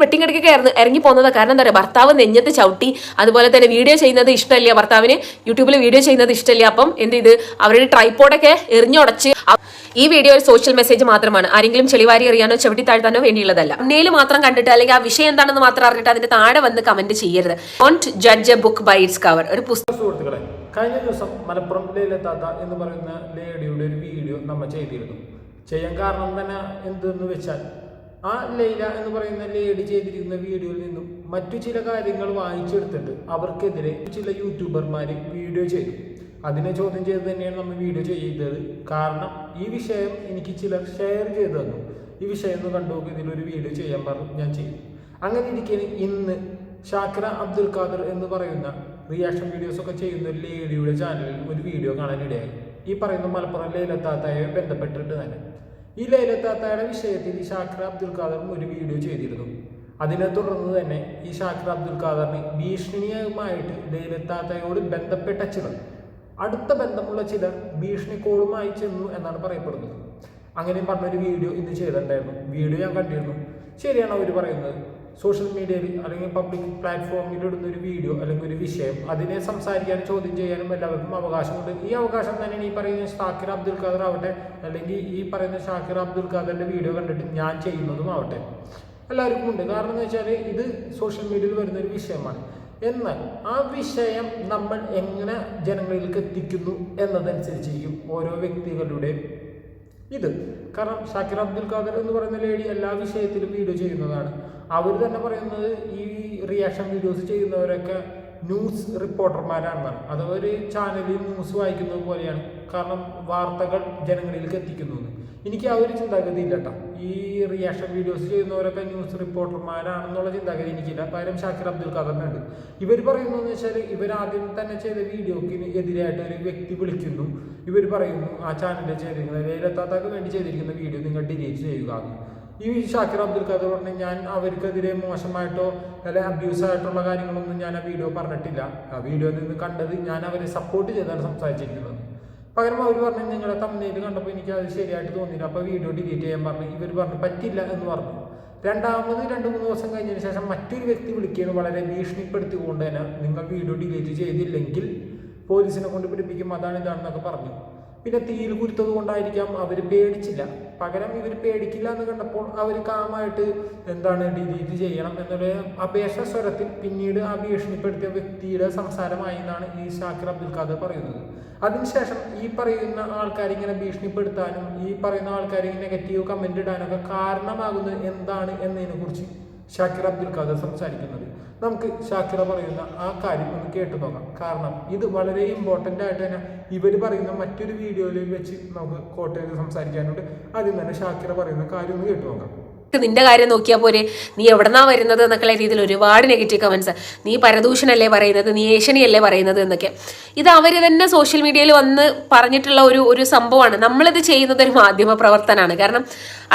പെട്ടിക്കടക്കൊക്കെ ഇറങ്ങി പോകുന്നത്. കാരണം എന്താ പറയുക, ഭർത്താവ് നെഞ്ഞത്ത് ചവിട്ടി, അതുപോലെ തന്നെ വീഡിയോ ചെയ്യുന്നത് ഇഷ്ടമില്ല, ഭർത്താവിന് യൂട്യൂബിൽ വീഡിയോ ചെയ്യുന്നത് ഇഷ്ടമില്ല. അപ്പം എന്ത് ചെയ്ത് അവരുടെ ട്രൈപ്പോഡൊക്കെ എറിഞ്ഞുടച്ച്. ഈ വീഡിയോ ഒരു സോഷ്യൽ മെസ്സേജ് മാത്രമാണ്, ആരെങ്കിലും ചെളിവാരി എറിയാനോ ചവിട്ടി താഴ്ത്താനോ വേണ്ടിയുള്ളതല്ല. നെയിൽ മാത്രം കണ്ടിട്ട് അല്ലെങ്കിൽ ആ വിഷയം എന്താണെന്ന് മാത്രം അറിഞ്ഞിട്ട് അതിന്റെ താഴെ വന്ന് കമന്റ് ചെയ്യരുത്. Don't judge a book by its cover. ഒരു സുഹൃത്തുക്കളെ, കഴിഞ്ഞ ദിവസം മലപ്പുറം ലൈലത്താത്ത എന്ന് പറയുന്ന ലേഡിയുടെ ഒരു വീഡിയോ നമ്മൾ ചെയ്തിരുന്നു. ചെയ്യാൻ കാരണം തന്നെ എന്തെന്ന് വെച്ചാൽ, ആ ലൈല എന്ന് പറയുന്ന ലേഡി ചെയ്തിരിക്കുന്ന വീഡിയോയിൽ നിന്നും മറ്റു ചില കാര്യങ്ങൾ വായിച്ചെടുത്തിട്ട് അവർക്കെതിരെ ചില യൂട്യൂബർമാർ വീഡിയോ ചെയ്തു. അതിനെ ചോദ്യം ചെയ്ത് തന്നെയാണ് നമ്മൾ വീഡിയോ ചെയ്തത്. കാരണം ഈ വിഷയം എനിക്ക് ചിലർ ഷെയർ ചെയ്തു തന്നു. ഈ വിഷയം ഒന്ന് കണ്ടുനോക്കി, ഇതിലൊരു വീഡിയോ ചെയ്യാൻ പറഞ്ഞു, ഞാൻ ചെയ്തു. അങ്ങനെ ഇരിക്കെ ഇന്ന് ഷാക്കിറ അബ്ദുൽ ഖാദർ എന്ന് പറയുന്ന റിയാക്ഷൻ വീഡിയോസ് ഒക്കെ ചെയ്യുന്ന ഒരു ലേഡിയുടെ ചാനലിൽ ഒരു വീഡിയോ കാണാനിടയായി. ഈ പറയുന്ന മലപ്പുറം ലൈലത്താത്തയെ ബന്ധപ്പെട്ടിട്ട് തന്നെ ഈ ലൈലത്താത്തയുടെ വിഷയത്തിൽ ഈ ഷാക്കിറ അബ്ദുൽ ഖാദറും ഒരു വീഡിയോ ചെയ്തിരുന്നു. അതിനെ തുടർന്ന് തന്നെ ഈ ഷാക്കിറ അബ്ദുൽ ഖാദറിന് ഭീഷണിയുമായിട്ട് ലൈലത്താത്തയോട് ബന്ധപ്പെട്ട ചിലർ, അടുത്ത ബന്ധമുള്ള ചിലർ ഭീഷണി കോളുമായി ചെന്നു എന്നാണ് പറയപ്പെടുന്നത്. അങ്ങനെ പറഞ്ഞൊരു വീഡിയോ ഇന്ന് ചെയ്തിട്ടുണ്ടായിരുന്നു. വീഡിയോ ഞാൻ കണ്ടിരുന്നു. ശരിയാണ് അവർ പറയുന്നത്. സോഷ്യൽ മീഡിയയിൽ അല്ലെങ്കിൽ പബ്ലിക് പ്ലാറ്റ്ഫോമിൽ ഇടുന്ന ഒരു വീഡിയോ അല്ലെങ്കിൽ ഒരു വിഷയം, അതിനെ സംസാരിക്കാനും ചോദ്യം ചെയ്യാനും എല്ലാവർക്കും അവകാശമുണ്ട്. ഈ അവകാശം തന്നെയാണ് ഈ പറയുന്ന ഷാക്കിറ അബ്ദുൽ ഖാദർ ആവട്ടെ, അല്ലെങ്കിൽ ഈ പറയുന്ന ഷാക്കിറ അബ്ദുൽ ഖാദറിന്റെ വീഡിയോ കണ്ടിട്ട് ഞാൻ ചെയ്യുന്നതും ആവട്ടെ, എല്ലാവർക്കും ഉണ്ട്. കാരണം എന്ന് വെച്ചാൽ ഇത് സോഷ്യൽ മീഡിയയിൽ വരുന്ന ഒരു വിഷയമാണ്. എന്നാൽ ആ വിഷയം നമ്മൾ എങ്ങനെ ജനങ്ങളിലേക്ക് എത്തിക്കുന്നു എന്നതനുസരിച്ചിരിക്കും ഓരോ വ്യക്തികളുടെ ഇത്. കാരണം ഷാക്കിറ അബ്ദുൽ ഖാദർ എന്ന് പറയുന്ന ലേഡി എല്ലാ വിഷയത്തിലും വീഡിയോ ചെയ്യുന്നതാണ്. അവർ തന്നെ പറയുന്നത് ഈ റിയാക്ഷൻ വീഡിയോസ് ചെയ്യുന്നവരൊക്കെ ന്യൂസ് റിപ്പോർട്ടർമാരാണെന്നാണ്. അത് ഒരു ചാനലിൽ ന്യൂസ് വായിക്കുന്നത് പോലെയാണ്. കാരണം വാർത്തകൾ ജനങ്ങളിലേക്ക് എത്തിക്കുന്നു. എനിക്ക് ആ ഒരു ചിന്താഗതി ഇല്ല കേട്ടോ. ഈ റിയാക്ഷൻ വീഡിയോസ് ചെയ്യുന്നവരൊക്കെ ന്യൂസ് റിപ്പോർട്ടർമാരാണെന്നുള്ള ചിന്താഗതി എനിക്കില്ല. പകരം ഷാക്കിറ അബ്ദുൽ ഖാദറിനുണ്ട്. ഇവർ പറയുന്നതെന്ന് വെച്ചാൽ, ഇവരാദ്യം തന്നെ ചെയ്ത വീഡിയോക്ക് എതിരായിട്ട് ഒരു വ്യക്തി വിളിക്കുന്നു. ഇവർ പറയുന്നു ആ ചാനലിൽ ചെയ്തിരിക്കുന്നത് ലൈലത്താത്തക്ക് വേണ്ടി ചെയ്തിരിക്കുന്ന വീഡിയോ നിങ്ങൾ ഡിലീറ്റ് ചെയ്യുക. ഈ ഷാക്കിറ അബ്ദുൽ ഖാദർ പറഞ്ഞു, ഞാൻ അവർക്കെതിരെ മോശമായിട്ടോ അല്ലെങ്കിൽ അബ്യൂസ് ആയിട്ടുള്ള കാര്യങ്ങളൊന്നും ഞാൻ ആ വീഡിയോ പറഞ്ഞിട്ടില്ല. ആ വീഡിയോയിൽ നിന്ന് കണ്ടത് ഞാൻ അവരെ സപ്പോർട്ട് ചെയ്താണ് സംസാരിച്ചിരിക്കുന്നത്. പകരം അവർ പറഞ്ഞു, നിങ്ങളുടെ തമ്മിൽ കണ്ടപ്പോൾ എനിക്ക് അത് ശരിയായിട്ട് തോന്നിയില്ല, അപ്പോൾ വീഡിയോ ഡിലീറ്റ് ചെയ്യാൻ പറഞ്ഞു. ഇവർ പറഞ്ഞു പറ്റില്ല എന്ന് പറഞ്ഞു. രണ്ടാമത് 2-3 ദിവസം കഴിഞ്ഞതിന് ശേഷം മറ്റൊരു വ്യക്തി വിളിക്കുകയാണ്, വളരെ ഭീഷണിപ്പെടുത്തിക്കൊണ്ട് തന്നെ നിങ്ങൾ വീഡിയോ ഡിലീറ്റ് ചെയ്തില്ലെങ്കിൽ പോലീസിനെ കൊണ്ട് പിടിപ്പിക്കും, അതാണ് ഇതാണെന്നൊക്കെ പറഞ്ഞു. പിന്നെ തീയിൽ കുരുത്തത് കൊണ്ടായിരിക്കാം അവർ പേടിച്ചില്ല. പകരം ഇവർ പേടിക്കില്ല എന്ന് കണ്ടപ്പോൾ അവർ കാമായിട്ട് എന്താണ് ഡിലീറ്റ് ചെയ്യണം എന്നൊരു അപേക്ഷ സ്വരത്തിൽ പിന്നീട് ആ ഭീഷണിപ്പെടുത്തിയ വ്യക്തിയുടെ സംസാരമായി എന്നാണ് ഈ ഷാക്കിറ അബ്ദുൽ ഖാദർ പറയുന്നത്. അതിനുശേഷം ഈ പറയുന്ന ആൾക്കാരിങ്ങനെ ഭീഷണിപ്പെടുത്താനും ഈ പറയുന്ന ആൾക്കാർ നെഗറ്റീവ് കമൻ്റ് ഇടാനൊക്കെ കാരണമാകുന്നത് എന്താണ് എന്നതിനെ കുറിച്ച് ഷാക്കിറ അബ്ദുൽ ഖാദർ സംസാരിക്കുന്നത്. നമുക്ക് ഷാക്കിറ പറയുന്ന ആ കാര്യം ഒന്ന് കേട്ടു നോക്കാം. കാരണം ഇത് വളരെ ഇമ്പോർട്ടൻ്റ് ആയിട്ട് തന്നെ ഇവർ പറയുന്ന മറ്റൊരു വീഡിയോയിൽ വെച്ച് നമുക്ക് കോട്ട് ചെയ്ത് സംസാരിക്കാനുണ്ട്. ആദ്യം തന്നെ ഷാക്കിറ പറയുന്ന കാര്യം ഒന്ന് കേട്ടു നോക്കാം. നിന്റെ കാര്യം നോക്കിയാൽ പോരെ, നീ എവിടെന്നാ വരുന്നത് എന്നൊക്കെയുള്ള രീതിയിൽ ഒരുപാട് നെഗറ്റീവ് കമന്റ്സ്. നീ പരദൂഷണല്ലേ പറയുന്നത്, നീ ഏഷണിയല്ലേ പറയുന്നത് എന്നൊക്കെ. ഇത് അവർ തന്നെ സോഷ്യൽ മീഡിയയിൽ വന്ന് പറഞ്ഞിട്ടുള്ള ഒരു സംഭവമാണ്. നമ്മളിത് ചെയ്യുന്നത് ഒരു മാധ്യമ പ്രവർത്തനമാണ്. കാരണം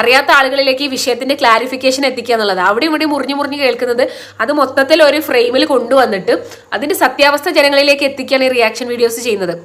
അറിയാത്ത ആളുകളിലേക്ക് ഈ വിഷയത്തിന്റെ ക്ലാരിഫിക്കേഷൻ എത്തിക്കുക എന്നുള്ളത്. അവിടെ ഇവിടെ മുറിഞ്ഞു കേൾക്കുന്നത് അത് മൊത്തത്തിൽ ഒരു ഫ്രെയിമിൽ കൊണ്ടുവന്നിട്ട് അതിന്റെ സത്യാവസ്ഥ ജനങ്ങളിലേക്ക് എത്തിക്കുകയാണ് ഈ റിയാക്ഷൻ വീഡിയോസ് ചെയ്യുന്നത്.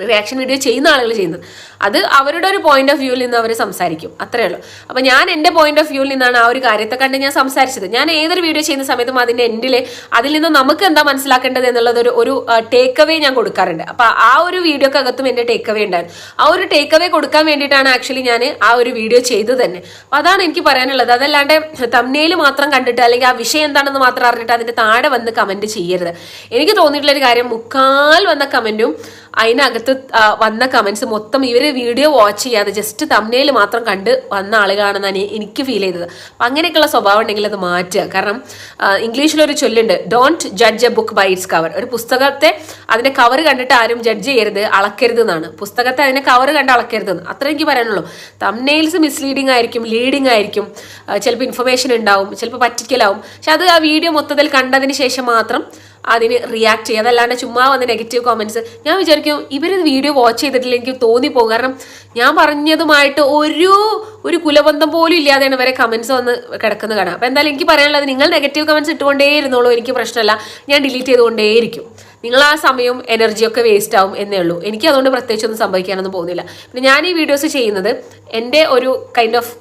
റിയാക്ഷൻ വീഡിയോ ചെയ്യുന്ന ആളുകൾ ചെയ്യുന്നത് അത് അവരുടെ ഒരു പോയിന്റ് ഓഫ് വ്യൂവിൽ നിന്ന് അവർ സംസാരിക്കും, അത്രയേ ഉള്ളൂ. അപ്പം ഞാൻ എൻ്റെ പോയിന്റ് ഓഫ് വ്യൂവിൽ നിന്നാണ് ആ ഒരു കാര്യത്തെ കണ്ട് ഞാൻ സംസാരിച്ചത്. ഞാൻ ഏതൊരു വീഡിയോ ചെയ്യുന്ന സമയത്തും അതിൻ്റെ എൻഡിൽ അതിൽ നിന്ന് നമുക്ക് എന്താ മനസ്സിലാക്കേണ്ടത് എന്നുള്ളത് ഒരു ടേക്ക് അവേ ഞാൻ കൊടുക്കാറുണ്ട്. അപ്പം ആ ഒരു വീഡിയോക്കകത്തും എൻ്റെ ടേക്ക് അവേ ഉണ്ടായിരുന്നു. ആ ഒരു ടേക്ക് അവേ കൊടുക്കാൻ വേണ്ടിയിട്ടാണ് ആക്ച്വലി ഞാൻ ആ ഒരു വീഡിയോ ചെയ്തത് തന്നെ. അപ്പം അതാണ് എനിക്ക് പറയാനുള്ളത്. അതല്ലാണ്ട് തംബ്നെയിൽ മാത്രം കണ്ടിട്ട് അല്ലെങ്കിൽ ആ വിഷയം എന്താണെന്ന് മാത്രം അറിഞ്ഞിട്ട് അതിൻ്റെ താഴെ വന്ന് കമൻറ്റ് ചെയ്യരുത്. എനിക്ക് തോന്നിയിട്ടുള്ളൊരു കാര്യം, 3/4 വന്ന കമൻറ്റും അതിനകത്ത് വന്ന കമന്റ്സ് മൊത്തം ഇവര് വീഡിയോ വാച്ച് ചെയ്യാതെ ജസ്റ്റ് തംബ്നെയിൽ മാത്രം കണ്ട് വന്ന ആളുകളാണെന്നാണ് എനിക്ക് ഫീൽ ചെയ്തത്. അപ്പം അങ്ങനെയൊക്കെയുള്ള സ്വഭാവം ഉണ്ടെങ്കിൽ അത് മാറ്റുക. കാരണം ഇംഗ്ലീഷിലൊരു ചൊല്ലുണ്ട്, don't judge a book by its cover. ഒരു പുസ്തകത്തെ അതിന്റെ കവർ കണ്ടിട്ട് ആരും ജഡ്ജ് ചെയ്യരുത്, അളക്കരുത് എന്നാണ്. പുസ്തകത്തെ അതിന്റെ കവർ കണ്ട് അളക്കരുതെന്ന്, അത്ര എനിക്ക് പറയാനുള്ളൂ. തംബ്നെയിൽസ് മിസ്ലീഡിങ് ആയിരിക്കും, ലീഡിങ് ആയിരിക്കും, ചിലപ്പോൾ ഇൻഫർമേഷൻ ഉണ്ടാവും, ചിലപ്പോൾ പറ്റിക്കലാവും. പക്ഷെ അത് ആ വീഡിയോ മൊത്തത്തിൽ കണ്ടതിന് ശേഷം മാത്രം അതിന് റിയാക്ട് ചെയ്യുക. അതല്ലാണ്ട് ചുമ്മാ വന്ന് നെഗറ്റീവ് കോമെന്റ്സ്. ഞാൻ വിചാരിക്കും ഇവര് വീഡിയോ വാച്ച് ചെയ്തിട്ടില്ല, എനിക്ക് തോന്നിപ്പോകും. കാരണം ഞാൻ പറഞ്ഞതുമായിട്ട് ഒരു കുലബന്ധം പോലും ഇല്ലാതെയാണ് ഇവരെ കമന്റ്സ് വന്ന് കിടക്കുന്നത് കാണാം. അപ്പം എന്തായാലും എനിക്ക് പറയാനുള്ളത്, നിങ്ങൾ നെഗറ്റീവ് കമന്റ്സ് ഇട്ടുകൊണ്ടേ ഇരുന്നോളൂ, എനിക്ക് പ്രശ്നമല്ല, ഞാൻ ഡിലീറ്റ് ചെയ്തുകൊണ്ടേയിരിക്കും. നിങ്ങൾ ആ സമയവും എനർജിയൊക്കെ വേസ്റ്റ് ആവും എന്നേ ഉള്ളൂ. എനിക്ക് അതുകൊണ്ട് പ്രത്യേകിച്ചൊന്നും സംഭവിക്കാനൊന്നും പോകുന്നില്ല. പിന്നെ ഞാൻ ഈ വീഡിയോസ് ചെയ്യുന്നത് എൻ്റെ ഒരു കൈൻഡ് ഓഫ്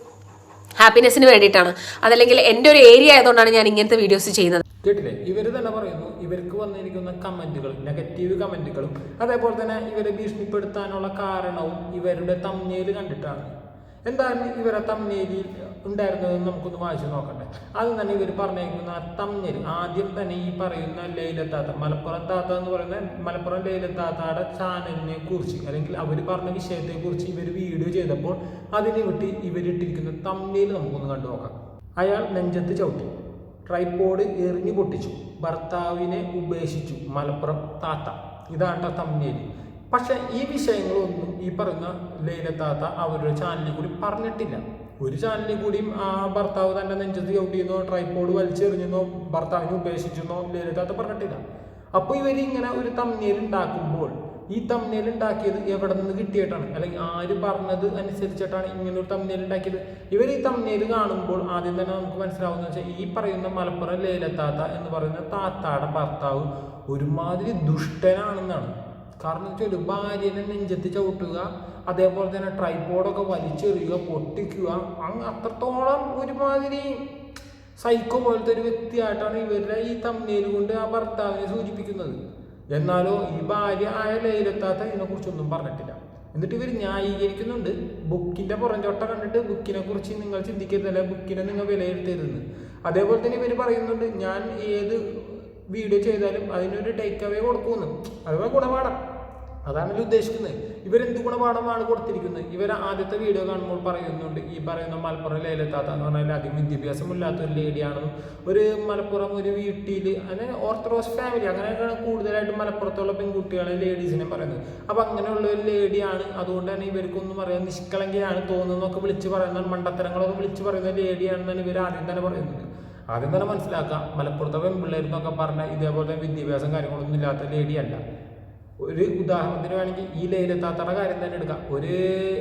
ഹാപ്പിനെസ്സിന് വേണ്ടിയിട്ടാണ്, അതല്ലെങ്കിൽ എൻ്റെ ഒരു ഏരിയ ആയതുകൊണ്ടാണ് ഞാൻ ഇങ്ങനത്തെ വീഡിയോസ് ചെയ്യുന്നത്. കേട്ടില്ലേ, ഇവർ തന്നെ പറയുന്നു ഇവർക്ക് വന്നിരിക്കുന്ന കമന്റുകളും നെഗറ്റീവ് കമന്റുകളും അതേപോലെ തന്നെ ഇവരെ ഭീഷണിപ്പെടുത്താനുള്ള കാരണവും ഇവരുടെ തമ്മിൽ കണ്ടിട്ടാണ്. എന്താണ് ഇവരെ തമ്മിൽ ഉണ്ടായിരുന്നതെന്ന് നമുക്കൊന്ന് വായിച്ചു നോക്കട്ടെ. ആദ്യം തന്നെ ഇവർ പറഞ്ഞേക്കുന്ന തമ്മിൽ ആദ്യം തന്നെ ഈ പറയുന്ന ലൈലത്താത്ത, മലപ്പുറം താത്ത എന്ന് പറയുന്ന മലപ്പുറം ലൈലത്താത്തയുടെ ചാനലിനെ കുറിച്ച് അല്ലെങ്കിൽ അവർ പറഞ്ഞ വിഷയത്തെക്കുറിച്ച് ഇവർ വീഡിയോ ചെയ്തപ്പോൾ അതിനെ വിട്ട് ഇവരിട്ടിരിക്കുന്ന തമ്മിൽ നമുക്കൊന്ന് കണ്ടു നോക്കാം. അയാൾ നെഞ്ചത്ത് ചവിട്ടി, ട്രൈപോഡ് എറിഞ്ഞു പൊട്ടിച്ചു, ഭർത്താവിനെ ഉപേക്ഷിച്ചു, മലപ്പുറം താത്ത. ഇതാണ് തമ്മിൽ. പക്ഷെ ഈ വിഷയങ്ങളൊന്നും ഈ പറയുന്ന ലൈലത്താത്ത അവരുടെ ചാനലിൽ കൂടി പറഞ്ഞിട്ടില്ല. ഒരു ചാനലിൽ കൂടിയും ആ ഭർത്താവ് തന്നെ നെഞ്ചത്ത് ചവിട്ടിയെന്നോ ട്രൈപോഡ് വലിച്ചെറിഞ്ഞെന്നോ ഭർത്താവിനെ ഉപേക്ഷിച്ചെന്നോ ലൈലത്താത്ത പറഞ്ഞിട്ടില്ല. അപ്പോൾ ഇവരിങ്ങനെ ഒരു തമ്മിൽ ഉണ്ടാക്കുമ്പോൾ ഈ തമ്മിൽ ഉണ്ടാക്കിയത് എവിടെ നിന്ന് കിട്ടിയിട്ടാണ്, അല്ലെങ്കിൽ ആര് പറഞ്ഞത് അനുസരിച്ചിട്ടാണ് ഇങ്ങനെ ഒരു തമ്മിൽ ഉണ്ടാക്കിയത്? ഇവർ ഈ തമ്മിൽ കാണുമ്പോൾ ആദ്യം തന്നെ നമുക്ക് മനസ്സിലാവുന്ന വെച്ചാൽ ഈ പറയുന്ന മലപ്പുറം ലൈലത്താത്ത എന്ന് പറയുന്ന താത്താടെ ഭർത്താവ് ഒരുമാതിരി ദുഷ്ടനാണെന്നാണ്. കാരണം വെച്ചാൽ ഒരു ഭാര്യനെ നെഞ്ചത്ത് ചവിട്ടുക, അതേപോലെ തന്നെ ട്രൈപോഡൊക്കെ വലിച്ചെറിയുക, പൊട്ടിക്കുക, അത്രത്തോളം ഒരുമാതിരി സൈക്കോ പോലത്തെ ഒരു വ്യക്തിയായിട്ടാണ് ഇവരുടെ ഈ തമ്മിൽ കൊണ്ട് ആ ഭർത്താവിനെ സൂചിപ്പിക്കുന്നത്. എന്നാലോ ഈ ഭാര്യ ആയ ലൈലത്താത്ത ഇതിനെക്കുറിച്ചൊന്നും പറഞ്ഞിട്ടില്ല. എന്നിട്ട് ഇവർ ന്യായീകരിക്കുന്നുണ്ട്. ബുക്കിൻ്റെ പുറംചോട്ട കണ്ടിട്ട് ബുക്കിനെ കുറിച്ച് നിങ്ങൾ ചിന്തിക്കരുതല്ല, ബുക്കിനെ നിങ്ങൾ വിലയിരുത്തരുതെന്ന്. അതേപോലെ തന്നെ ഇവർ പറയുന്നുണ്ട് ഞാൻ ഏത് വീഡിയോ ചെയ്താലും അതിനൊരു ടേക്ക് അവേ കൊടുക്കുമെന്ന്, അഥവാ ഗുണപാഠം. അതാണ് ഉദ്ദേശിക്കുന്നത്. ഇവരെന്ത് ഗുണപാഠമാണ് കൊടുത്തിരിക്കുന്നത്? ഇവർ ആദ്യത്തെ വീഡിയോ കാണുമ്പോൾ പറയുന്നുണ്ട് ഈ പറയുന്ന മലപ്പുറം ലൈലത്താത്ത എന്ന് പറഞ്ഞാൽ അധികം വിദ്യാഭ്യാസമില്ലാത്ത ഒരു ലേഡിയാണെന്നും, ഒരു മലപ്പുറം ഒരു വീട്ടിൽ അങ്ങനെ ഓർത്തഡോക്സ് ഫാമിലി അങ്ങനെയൊക്കെയാണ് കൂടുതലായിട്ട് മലപ്പുറത്തുള്ള പെൺകുട്ടികളെ ലേഡീസിനെ പറയുന്നത്. അപ്പം അങ്ങനെയുള്ള ഒരു ലേഡിയാണ്, അതുകൊണ്ട് തന്നെ ഇവർക്കൊന്നും പറയാൻ നിഷ്കളങ്കയാണ് തോന്നുന്നൊക്കെ വിളിച്ച് പറയുന്ന മണ്ടത്തരങ്ങളൊക്കെ വിളിച്ച് പറയുന്ന ലേഡിയാണെന്നാണ് ഇവർ ആദ്യം തന്നെ പറയുന്നത്. ആദ്യം തന്നെ മനസ്സിലാക്കാം, മലപ്പുറത്തെ പെൺപിള്ളേരെന്നൊക്കെ പറഞ്ഞാൽ ഇതേപോലെ തന്നെ വിദ്യാഭ്യാസം കാര്യങ്ങളൊന്നും ഇല്ലാത്ത ലേഡിയല്ല. ഒരു ഉദാഹരണത്തിന് വേണമെങ്കിൽ ഈ ലൈലത്താത്തയുടെ കാര്യം തന്നെ എടുക്കാം. ഒരു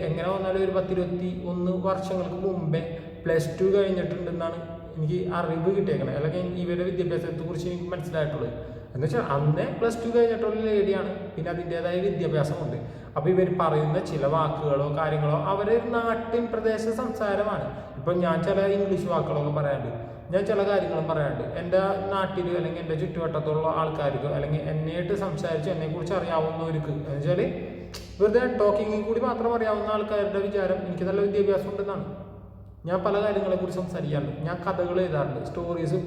എങ്ങനെ വന്നാലും ഒരു 10-21 വർഷങ്ങൾക്ക് മുമ്പേ +2 കഴിഞ്ഞിട്ടുണ്ടെന്നാണ് എനിക്ക് അറിവ് കിട്ടിയേക്കണത്, അല്ലെങ്കിൽ ഇവരുടെ വിദ്യാഭ്യാസത്തെക്കുറിച്ച് എനിക്ക് മനസ്സിലായിട്ടുള്ളത്. എന്ന് വെച്ചാൽ അന്നേ +2 കഴിഞ്ഞിട്ടുള്ള ലേഡിയാണ്, പിന്നെ അതിൻ്റെതായ വിദ്യാഭ്യാസമുണ്ട്. അപ്പോൾ ഇവർ പറയുന്ന ചില വാക്കുകളോ കാര്യങ്ങളോ അവരുടെ നാട്ടിൻ പ്രദേശ സംസാരമാണ്. ഇപ്പം ഞാൻ ചില ഇംഗ്ലീഷ് വാക്കുകളൊക്കെ പറയാറുണ്ട്, ഞാൻ ചില കാര്യങ്ങളും പറയാറുണ്ട്. എൻ്റെ നാട്ടിൽ അല്ലെങ്കിൽ എൻ്റെ ചുറ്റുവട്ടത്തുള്ള ആൾക്കാർക്ക് അല്ലെങ്കിൽ എന്നെയായിട്ട് സംസാരിച്ച് എന്നെക്കുറിച്ച് അറിയാവുന്നവർക്ക് എന്ന് വെച്ചാൽ വെറുതെ ടോക്കിങ്ങിൽ കൂടി മാത്രം അറിയാവുന്ന ആൾക്കാരുടെ വിചാരം എനിക്ക് നല്ല വിദ്യാഭ്യാസം ഉണ്ടെന്നാണ്. ഞാൻ പല കാര്യങ്ങളെക്കുറിച്ച് സംസാരിക്കാറുണ്ട്, ഞാൻ കഥകൾ എഴുതാറുണ്ട്,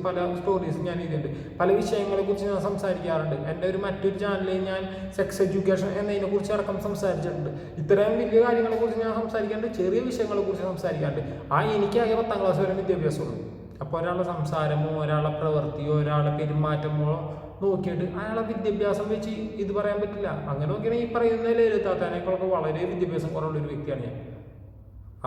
പല സ്റ്റോറീസ് ഞാൻ എഴുതിയിട്ടുണ്ട്, പല വിഷയങ്ങളെക്കുറിച്ച് ഞാൻ സംസാരിക്കാറുണ്ട്. എൻ്റെ മറ്റൊരു ചാനലിൽ ഞാൻ സെക്സ് എഡ്യൂക്കേഷൻ എന്നതിനെക്കുറിച്ച് അടക്കം സംസാരിച്ചിട്ടുണ്ട്. ഇത്തരം വലിയ കാര്യങ്ങളെക്കുറിച്ച് ഞാൻ സംസാരിക്കാറുണ്ട്, ചെറിയ വിഷയങ്ങളെക്കുറിച്ച് സംസാരിക്കാറുണ്ട്. എനിക്കാകെ 10ാം ക്ലാസ് വരെ വിദ്യാഭ്യാസമുള്ളൂ. അപ്പോൾ ഒരാളുടെ സംസാരമോ ഒരാളുടെ പ്രവൃത്തിയോ ഒരാളുടെ പെരുമാറ്റമോ നോക്കിയിട്ട് അയാളെ വിദ്യാഭ്യാസം വെച്ച് ഇത് പറയാൻ പറ്റില്ല. അങ്ങനെ നോക്കിയാൽ ഈ പറയുന്ന ലൈലത്താത്തനേക്കാളൊക്കെ വളരെ വിദ്യാഭ്യാസം കുറവുള്ളൊരു വ്യക്തിയാണ് ഞാൻ.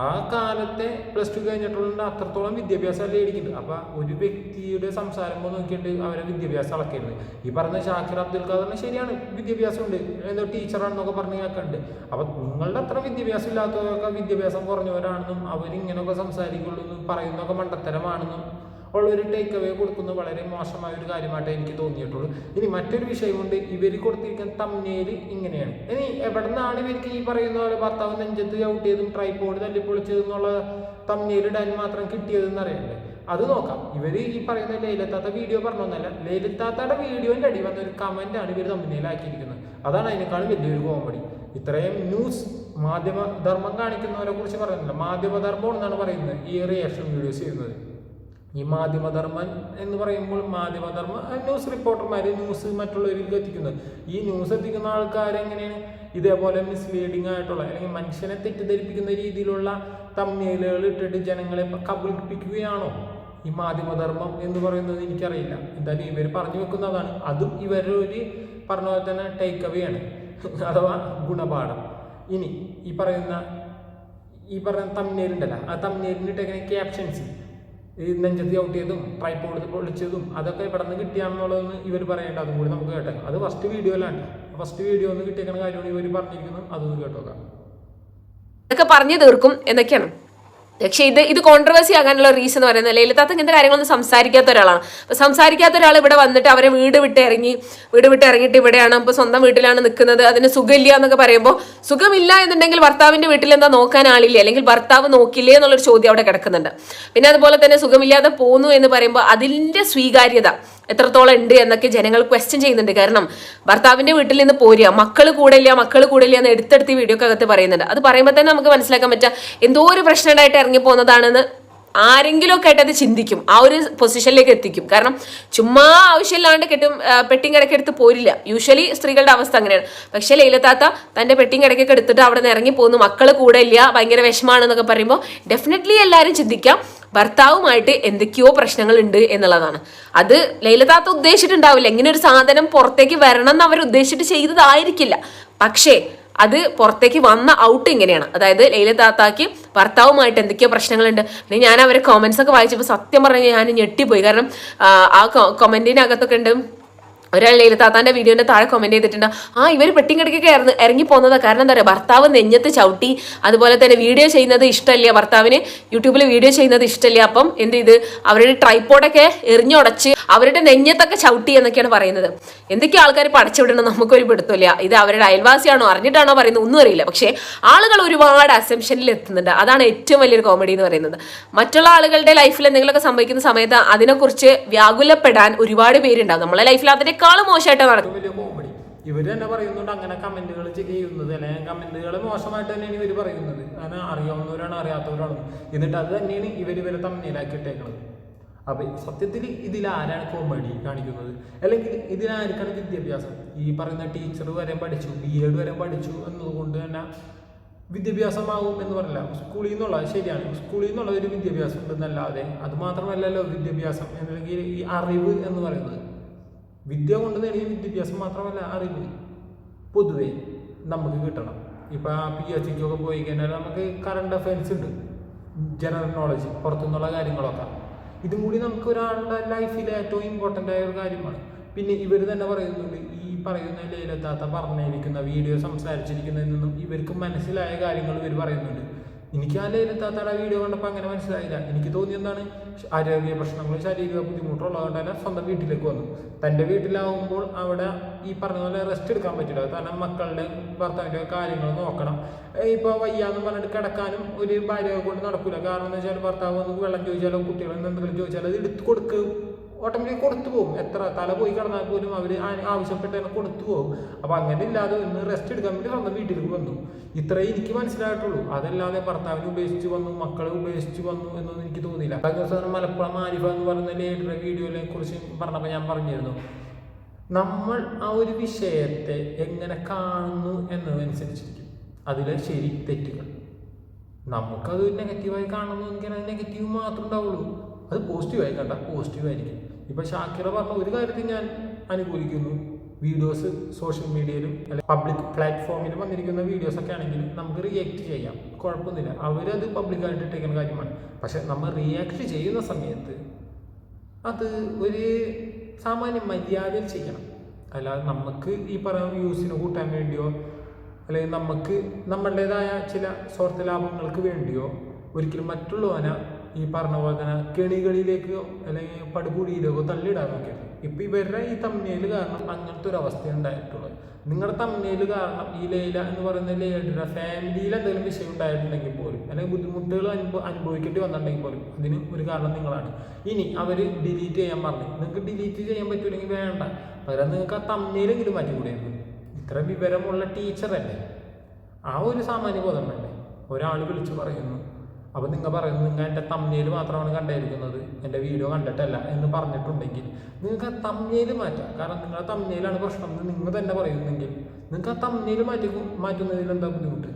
ആ കാലത്തെ +2 കഴിഞ്ഞിട്ടുള്ള അത്രത്തോളം വിദ്യാഭ്യാസം ലേഡിക്കുന്നുണ്ട്. അപ്പോൾ ഒരു വ്യക്തിയുടെ സംസാരം നോക്കിയിട്ട് അവരെ വിദ്യാഭ്യാസം അളക്കരുത്. ഈ പറഞ്ഞ ഷാക്കിർ അബ്ദുൽ ഖാദറിന് ശരിയാണ്, വിദ്യാഭ്യാസമുണ്ട്, എന്തോ ടീച്ചറാണെന്നൊക്കെ പറഞ്ഞ് കേൾക്കുന്നുണ്ട്. അപ്പം നിങ്ങളുടെ അത്ര വിദ്യാഭ്യാസം ഇല്ലാത്തവരൊക്കെ വിദ്യാഭ്യാസം കുറഞ്ഞവരാണെന്നും അവരിങ്ങനെയൊക്കെ സംസാരിക്കുള്ളൂ എന്നും പറയുന്നതൊക്കെ മണ്ടത്തരമാണെന്നും ഉള്ളൊരു ടേക്ക് അവേ കൊടുക്കുന്നത് വളരെ മോശമായ ഒരു കാര്യമായിട്ട് എനിക്ക് തോന്നിയിട്ടുള്ളൂ. ഇനി മറ്റൊരു വിഷയമുണ്ട്, ഇവർ കൊടുത്തിരിക്കുന്ന തമ്മിൽ ഇങ്ങനെയാണ്. ഇനി എവിടെ നിന്നാണ് ഇവർക്ക് ഈ പറയുന്ന പോലെ ഭർത്താവ് നെഞ്ചത്ത് ചവിട്ടിയതും ട്രൈപോഡ് തല്ലിപ്പൊളിച്ചതെന്നുള്ള തമ്മിൽ ഇടാൻ മാത്രം കിട്ടിയതെന്ന് അറിയണ്ടേ? അത് നോക്കാം. ഇവർ ഈ പറയുന്ന ലൈലത്താത്ത വീഡിയോ പറഞ്ഞൊന്നല്ല, ലൈലത്താത്തയുടെ വീഡിയോൻ്റെ അടി വന്ന ഒരു കമൻ്റാണ് ഇവർ തമ്മിലാക്കിയിരിക്കുന്നത്. അതാണ് അതിനേക്കാളും വലിയൊരു കോമഡി. ഇത്രയും ന്യൂസ് മാധ്യമധർമ്മം കാണിക്കുന്നവരെ കുറിച്ച് പറയുന്നില്ല, മാധ്യമധർമ്മം എന്നാണ് പറയുന്നത് ഈ റിയാക്ഷൻ വീഡിയോസ് ചെയ്യുന്നത്. ഈ മാധ്യമധർമ്മൻ എന്ന് പറയുമ്പോൾ മാധ്യമധർമ്മ ന്യൂസ് റിപ്പോർട്ടർമാർ ന്യൂസ് മറ്റുള്ളവരിലേക്ക് എത്തിക്കുന്നത്. ഈ ന്യൂസ് എത്തിക്കുന്ന ആൾക്കാരെങ്ങനെയാണ് ഇതേപോലെ മിസ്ലീഡിങ് ആയിട്ടുള്ള അല്ലെങ്കിൽ മനുഷ്യനെ തെറ്റിദ്ധരിപ്പിക്കുന്ന രീതിയിലുള്ള തമ്മിലുകൾ ഇട്ടിട്ട് ജനങ്ങളെ കബളിപ്പിക്കുകയാണോ ഈ മാധ്യമധർമ്മം എന്ന് പറയുന്നത്? എനിക്കറിയില്ല. എന്തായാലും ഇവർ പറഞ്ഞു വെക്കുന്നതാണ്. അതും ഇവരുടെ ഒരു പറഞ്ഞ പോലെ തന്നെ ടേക്ക് അവേ ആണ്, അഥവാ ഗുണപാഠം. ഇനി ഈ പറയുന്ന തമ്മിലുണ്ടല്ലോ, ആ തമ്മിലിട്ടേക്കുന്ന ക്യാപ്ഷൻസ് ഈ നെഞ്ചത്ത് ചവിട്ടിയതും ട്രൈപോഡ് പൊളിച്ചതും അതൊക്കെ ഇവിടെ നിന്ന് കിട്ടിയാണെന്നുള്ളതെന്ന് ഇവർ പറയേണ്ട. അതും കൂടി നമുക്ക് കേട്ടേക്കാം. അത് ഫസ്റ്റ് വീഡിയോയിലാണ്. ഫസ്റ്റ് വീഡിയോ ഒന്ന് കിട്ടിയേക്കുന്ന കാര്യമാണ് ഇവർ പറഞ്ഞിരിക്കുന്നത്. അതൊന്ന് കേട്ടോക്കാം. ഇതൊക്കെ പറഞ്ഞു തീർക്കും എന്നൊക്കെയാണ്. പക്ഷെ ഇത് കോൺട്രവേഴ്സി ആകാനുള്ള റീസൺ എന്ന് പറയുന്നത് ലൈലത്താത്ത ഇങ്ങനത്തെ കാര്യങ്ങളൊന്നും സംസാരിക്കാത്ത ഒരാളാണ്. അപ്പൊ സംസാരിക്കാത്ത ഒരാൾ ഇവിടെ വന്നിട്ട് അവരെ വീട് വിട്ട് ഇറങ്ങിയിട്ട് ഇവിടെയാണ് ഇപ്പൊ സ്വന്തം വീട്ടിലാണ് നിൽക്കുന്നത്, അതിന് സുഖമില്ല എന്നൊക്കെ പറയുമ്പോൾ സുഖമില്ല എന്നുണ്ടെങ്കിൽ ഭർത്താവിന്റെ വീട്ടിൽ എന്താ നോക്കാൻ ആളില്ലേ, അല്ലെങ്കിൽ ഭർത്താവ് നോക്കില്ലേ എന്നുള്ളൊരു ചോദ്യം അവിടെ കിടക്കുന്നുണ്ട്. പിന്നെ അതുപോലെ തന്നെ സുഖമില്ലാതെ പോന്നു എന്ന് പറയുമ്പോൾ അതിന്റെ സ്വീകാര്യത എത്രത്തോളം ഉണ്ട് എന്നൊക്കെ ജനങ്ങൾ ക്വസ്റ്റ്യൻ ചെയ്യുന്നുണ്ട്. കാരണം ഭർത്താവിന്റെ വീട്ടിൽ നിന്ന് പോരുക, മക്കൾ കൂടെ ഇല്ല എന്ന് എടുത്തെടുത്ത് വീഡിയോക്കകത്ത് പറയുന്നുണ്ട്. അത് പറയുമ്പോൾ തന്നെ നമുക്ക് മനസ്സിലാക്കാൻ പറ്റുക എന്തോ ഒരു പ്രശ്നം ഉണ്ടായിട്ട് ഇറങ്ങി പോകുന്നതാണെന്ന് ആരെങ്കിലും ഒക്കെ ആയിട്ട് അത് ചിന്തിക്കും, ആ ഒരു പൊസിഷനിലേക്ക് എത്തിക്കും. കാരണം ചുമ്മാ ആവശ്യമില്ലാണ്ട് പെട്ടിയും കിടക്കെ എടുത്ത് പോരില്ല. യൂഷ്വലി സ്ത്രീകളുടെ അവസ്ഥ അങ്ങനെയാണ്. പക്ഷെ ലൈലത്താത്ത തന്റെ പെട്ടിയും കിടക്കൊക്കെ എടുത്തിട്ട് അവിടെ നിന്ന് ഇറങ്ങി പോകുന്നു, മക്കൾ കൂടെ ഇല്ല, ഭയങ്കര വിഷമാണെന്നൊക്കെ പറയുമ്പോൾ ഡെഫിനറ്റ്ലി എല്ലാവരും ചിന്തിക്കാം ഭർത്താവുമായിട്ട് എന്തൊക്കെയോ പ്രശ്നങ്ങൾ ഉണ്ട് എന്നുള്ളതാണ്. അത് ലൈലത്താത്ത ഉദ്ദേശിച്ചിട്ടുണ്ടാവില്ല, ഇങ്ങനെ ഒരു സാധനം പുറത്തേക്ക് വരണം എന്ന് അവർ ഉദ്ദേശിച്ചിട്ട് ചെയ്തതായിരിക്കില്ല. പക്ഷേ അത് പുറത്തേക്ക് വന്ന ഔട്ട് ഇങ്ങനെയാണ്. അതായത് ലൈലത്താത്താക്ക് ഭർത്താവുമായിട്ട് എന്തൊക്കെയോ പ്രശ്നങ്ങളുണ്ട്. പിന്നെ ഞാൻ അവരെ കോമന്റ്സ് ഒക്കെ വായിച്ചപ്പോൾ സത്യം പറഞ്ഞാൽ ഞാൻ ഞെട്ടിപ്പോയി. കാരണം ആ കൊമന്റിനകത്തൊക്കെ ഉണ്ട്, ഒരാൾ ലൈലത്താത്താന്റെ വീഡിയോന്റെ താഴെ കമന്റ് ചെയ്തിട്ടുണ്ട്, ഇവർ പെട്ടിക്കിടക്കൊക്കെ ഇറങ്ങി പോകുന്നത് കാരണം എന്താ പറയുക, ഭർത്താവ് നെഞ്ഞത്ത് ചവിട്ടി, അതുപോലെ തന്നെ വീഡിയോ ചെയ്യുന്നത് ഇഷ്ടമല്ല, ഭർത്താവിന് യൂട്യൂബിൽ വീഡിയോ ചെയ്യുന്നത് ഇഷ്ടമല്ല, അപ്പം എന്ത് ചെയ്ത് അവരുടെ ട്രൈപ്പോഡൊക്കെ എറിഞ്ഞുടച്ച് അവരുടെ നെഞ്ഞത്തൊക്കെ ചവിട്ടി എന്നൊക്കെയാണ് പറയുന്നത്. എന്തൊക്കെ ആൾക്കാർ പടച്ചുവിടണം നമുക്കൊരു പിടുത്തമില്ല. ഇത് അവരുടെ അയൽവാസിയാണോ അറിഞ്ഞിട്ടാണോ പറയുന്നത് ഒന്നും അറിയില്ല. പക്ഷേ ആളുകൾ ഒരുപാട് അസംഷനിൽ എത്തുന്നുണ്ട്. അതാണ് ഏറ്റവും വലിയൊരു കോമഡി എന്ന് പറയുന്നത്. മറ്റുള്ള ആളുകളുടെ ലൈഫിൽ എന്തെങ്കിലുമൊക്കെ സംഭവിക്കുന്ന സമയത്ത് അതിനെക്കുറിച്ച് വ്യാകുലപ്പെടാൻ ഒരുപാട് പേരുണ്ടാവും. നമ്മളെ ലൈഫിൽ അതിനെ മോശമായിട്ടാണ് നടക്കുന്നത്. വലിയ കോമഡി ഇവര് തന്നെ പറയുന്നുണ്ട് അങ്ങനെ കമന്റുകൾ ചെയ്യുന്നത്, അല്ലെങ്കിൽ കമന്റുകൾ മോശമായിട്ട് തന്നെയാണ് ഇവർ പറയുന്നത്. അങ്ങനെ അറിയാവുന്നവരാണ് അറിയാത്തവരാണ്, എന്നിട്ട് അത് തന്നെയാണ് ഇവരെ തമ്മിലാക്കിയിട്ടേക്കുന്നത്. അപ്പൊ സത്യത്തിൽ ഇതിലാരാണ് കോമഡി കാണിക്കുന്നത്, അല്ലെങ്കിൽ ഇതിലാർക്കാണ് വിദ്യാഭ്യാസം? ഈ പറയുന്ന ടീച്ചർ വരെ പഠിച്ചു, BEd വരെ പഠിച്ചു എന്നതുകൊണ്ട് തന്നെ വിദ്യാഭ്യാസമാവും എന്ന് പറയില്ല. സ്കൂളിൽ നിന്നുള്ള ശരിയാണ്, സ്കൂളിൽ നിന്നുള്ള ഒരു വിദ്യാഭ്യാസം ഉണ്ടെന്നല്ലാതെ അത് മാത്രമല്ലല്ലോ വിദ്യാഭ്യാസം, അല്ലെങ്കിൽ ഈ അറിവ് എന്ന് പറയുന്നത്. വിദ്യ കൊണ്ട് നേടിയ വിദ്യാഭ്യാസം മാത്രമല്ല അറിവ് പൊതുവെ നമുക്ക് കിട്ടണം. ഇപ്പം PHDക്കൊക്കെ പോയി കഴിഞ്ഞാൽ നമുക്ക് കറണ്ട് അഫയേഴ്സ് ഉണ്ട്, ജനറൽ നോളജ്, പുറത്തുനിന്നുള്ള കാര്യങ്ങളൊക്കെ. ഇതും കൂടി നമുക്ക് ഒരാളുടെ ലൈഫിലെ ഏറ്റവും ഇമ്പോർട്ടൻ്റ് ആയ ഒരു കാര്യമാണ്. പിന്നെ ഇവർ തന്നെ പറയുന്നുണ്ട്, ഈ പറയുന്ന ലൈലത്താത്ത പറഞ്ഞിരിക്കുന്ന വീഡിയോ സംസാരിച്ചിരിക്കുന്നതിൽ നിന്നും ഇവർക്ക് മനസ്സിലായ കാര്യങ്ങൾ ഇവർ പറയുന്നുണ്ട്. എനിക്ക് ആ ലൈലത്താത്തയുടെ വീഡിയോ കണ്ടപ്പോൾ അങ്ങനെ മനസ്സിലായില്ല. എനിക്ക് തോന്നിയെന്താണ്, ആരോഗ്യ പ്രശ്നങ്ങളും ശാരീരിക ബുദ്ധിമുട്ടുള്ളതുകൊണ്ട് തന്നെ സ്വന്തം വീട്ടിലേക്ക് വന്നു. തൻ്റെ വീട്ടിലാവുമ്പോൾ അവിടെ ഈ പറഞ്ഞ പോലെ റെസ്റ്റ് എടുക്കാൻ പറ്റില്ല. കാരണം മക്കളുടെ ഭർത്താവിൻ്റെ കാര്യങ്ങൾ നോക്കണം. ഇപ്പോൾ വയ്യാന്ന് പറഞ്ഞിട്ട് കിടക്കാനും ഒരു ഭാര്യയെ കൊണ്ട് നടക്കില്ല. കാരണം എന്ന് വെച്ചാൽ ഭർത്താവ് വന്ന് വെള്ളം ചോദിച്ചാലോ കുട്ടികൾ എന്തെങ്കിലും ചോദിച്ചാലോ അത് എടുത്ത് കൊടുക്കുക ഓട്ടോമാറ്റിക് കൊടുത്തു പോകും. എത്ര തല പോയി കിടന്നാൽ പോലും അവർ ആവശ്യപ്പെട്ട് തന്നെ കൊടുത്തു പോകും. അപ്പം അങ്ങനെ ഇല്ലാതെ ഇന്ന് റെസ്റ്റ് എടുക്കാൻ വേണ്ടി സ്വന്തം വീട്ടിലേക്ക് വന്നു. ഇത്രേ എനിക്ക് മനസ്സിലായിട്ടുള്ളൂ. അതല്ലാതെ ഭർത്താവിനെ ഉപേക്ഷിച്ച് വന്നു, മക്കളെ ഉപേക്ഷിച്ച് വന്നു എന്നൊന്നും എനിക്ക് തോന്നിയില്ല. കഴിഞ്ഞ ദിവസം മലപ്പുറം ആരിഫ എന്ന് പറയുന്ന ലേഡിയുടെ വീഡിയോയെ കുറിച്ച് പറഞ്ഞപ്പോൾ ഞാൻ പറഞ്ഞിരുന്നു, നമ്മൾ ആ ഒരു വിഷയത്തെ എങ്ങനെ കാണുന്നു എന്നതനുസരിച്ചിരിക്കും അതിലെ ശരി തെറ്റുകൾ. നമുക്കത് നെഗറ്റീവായി കാണുന്നതെങ്കിൽ അത് നെഗറ്റീവ് മാത്രമേ ഉണ്ടാവുള്ളൂ. അത് പോസിറ്റീവായി കണ്ടാൽ പോസിറ്റീവായിരിക്കും. ഇപ്പം ഷാക്കിറ പറഞ്ഞ ഒരു കാര്യത്തിൽ ഞാൻ അനുകൂലിക്കുന്നു. വീഡിയോസ് സോഷ്യൽ മീഡിയയിലും അല്ലെങ്കിൽ പബ്ലിക് പ്ലാറ്റ്ഫോമിലും വന്നിരിക്കുന്ന വീഡിയോസൊക്കെ ആണെങ്കിൽ നമുക്ക് റിയാക്ട് ചെയ്യാം, കുഴപ്പമൊന്നുമില്ല. അവരത് പബ്ലിക്കായിട്ട് ഇട്ടേക്കുന്ന കാര്യമാണ്. പക്ഷെ നമ്മൾ റിയാക്ട് ചെയ്യുന്ന സമയത്ത് അത് ഒരു സാമാന്യ മര്യാദയിൽ ചെയ്യണം. അല്ലാതെ നമുക്ക് ഈ പറയുന്ന വ്യൂസിന് കൂട്ടാൻ വേണ്ടിയോ അല്ലെങ്കിൽ നമുക്ക് നമ്മളുടേതായ ചില സ്വാർത്ഥ ലാഭങ്ങൾക്ക് വേണ്ടിയോ ഒരിക്കലും മറ്റുള്ളവനെ ഈ പറഞ്ഞ പോലെ തന്നെ കെണികളിലേക്കോ അല്ലെങ്കിൽ പടുകുഴിയിലേക്കോ തള്ളിയിടാൻ നോക്കിയത്. ഇപ്പം ഇവരുടെ ഈ തമ്മിൽ കാരണം അങ്ങനത്തെ ഒരു അവസ്ഥ ഉണ്ടായിട്ടുള്ളത്. നിങ്ങളുടെ തമ്മിൽ കാരണം ഈ ലൈല എന്ന് പറയുന്ന ലേഡിയുടെ ഫാമിലിയിൽ എന്തെങ്കിലും വിഷയം ഉണ്ടായിട്ടുണ്ടെങ്കിൽ പോലും അല്ലെങ്കിൽ ബുദ്ധിമുട്ടുകൾ അനുഭവിക്കേണ്ടി വന്നിട്ടുണ്ടെങ്കിൽ പോലും അതിന് ഒരു കാരണം നിങ്ങളാണ്. ഇനി അവർ ഡിലീറ്റ് ചെയ്യാൻ പറഞ്ഞു, നിങ്ങൾക്ക് ഡിലീറ്റ് ചെയ്യാൻ പറ്റില്ലെങ്കിൽ വേണ്ട, പകരം നിങ്ങൾക്ക് ആ തമ്മിലെങ്കിലും മാറ്റിക്കൂടെയായിരുന്നു. ഇത്ര വിവരമുള്ള ടീച്ചറല്ലേ, ആ ഒരു സാമാന്യ ബോധം വേണ്ടേ? ഒരാൾ വിളിച്ച് പറയുന്നു, അപ്പം നിങ്ങൾ പറയുന്നു നിങ്ങൾ എൻ്റെ തമ്മിൽ മാത്രമാണ് കണ്ടിരിക്കുന്നത്, എൻ്റെ വീഡിയോ കണ്ടിട്ടല്ല എന്ന് പറഞ്ഞിട്ടുണ്ടെങ്കിൽ നിങ്ങൾക്ക് ആ തമ്മിൽ മാറ്റാം. കാരണം നിങ്ങളുടെ തമ്മിലാണ് പ്രശ്നം എന്ന് നിങ്ങൾ തന്നെ പറയുന്നെങ്കിൽ നിങ്ങൾക്ക് ആ തമ്മിൽ മാറ്റുന്നതിൽ എന്താ ബുദ്ധിമുട്ട്?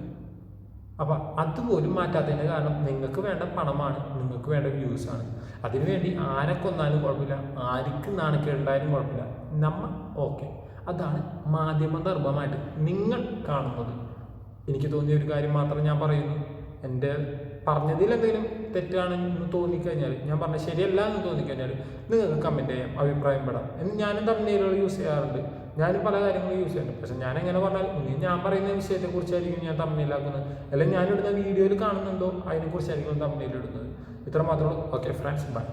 അപ്പം അതുപോലും മാറ്റാത്തതിൻ്റെ കാരണം നിങ്ങൾക്ക് വേണ്ട പണമാണ്, നിങ്ങൾക്ക് വേണ്ട വ്യൂസാണ്. അതിനുവേണ്ടി ആരെ കൊന്നാലും കുഴപ്പമില്ല, ആർക്ക് നാണക്കേണ്ടായാലും കുഴപ്പമില്ല, നമ്മൾ ഓക്കെ. അതാണ് മാധ്യമധർമ്മമായിട്ട് നിങ്ങൾ കാണുന്നത്. എനിക്ക് തോന്നിയ ഒരു കാര്യം മാത്രം ഞാൻ പറയുന്നു. എൻ്റെ പറഞ്ഞതിൽ എന്തെങ്കിലും തെറ്റാണെന്ന് തോന്നിക്കഴിഞ്ഞാൽ, ഞാൻ പറഞ്ഞ ശരിയല്ല എന്ന് തോന്നിക്കഴിഞ്ഞാൽ നിങ്ങൾക്ക് കമൻറ്റ് ചെയ്യാം, അഭിപ്രായം പെടാം. ഞാനും തമ്മിലുകൾ യൂസ് ചെയ്യാറുണ്ട്, ഞാനും പല കാര്യങ്ങളും യൂസ് ചെയ്യുന്നുണ്ട്. പക്ഷെ ഞാൻ എങ്ങനെ പറഞ്ഞാൽ ഞാൻ പറയുന്ന വിഷയത്തെക്കുറിച്ചായിരിക്കും ഞാൻ തമ്മിലാക്കുന്നത്, അല്ലെങ്കിൽ ഞാനിടുന്ന വീഡിയോയിൽ കാണുന്നുണ്ടോ അതിനെക്കുറിച്ചായിരിക്കും തമ്മിലിടുന്നത്. ഇത്ര മാത്രമേ ഉള്ളൂ. Okay friends, by.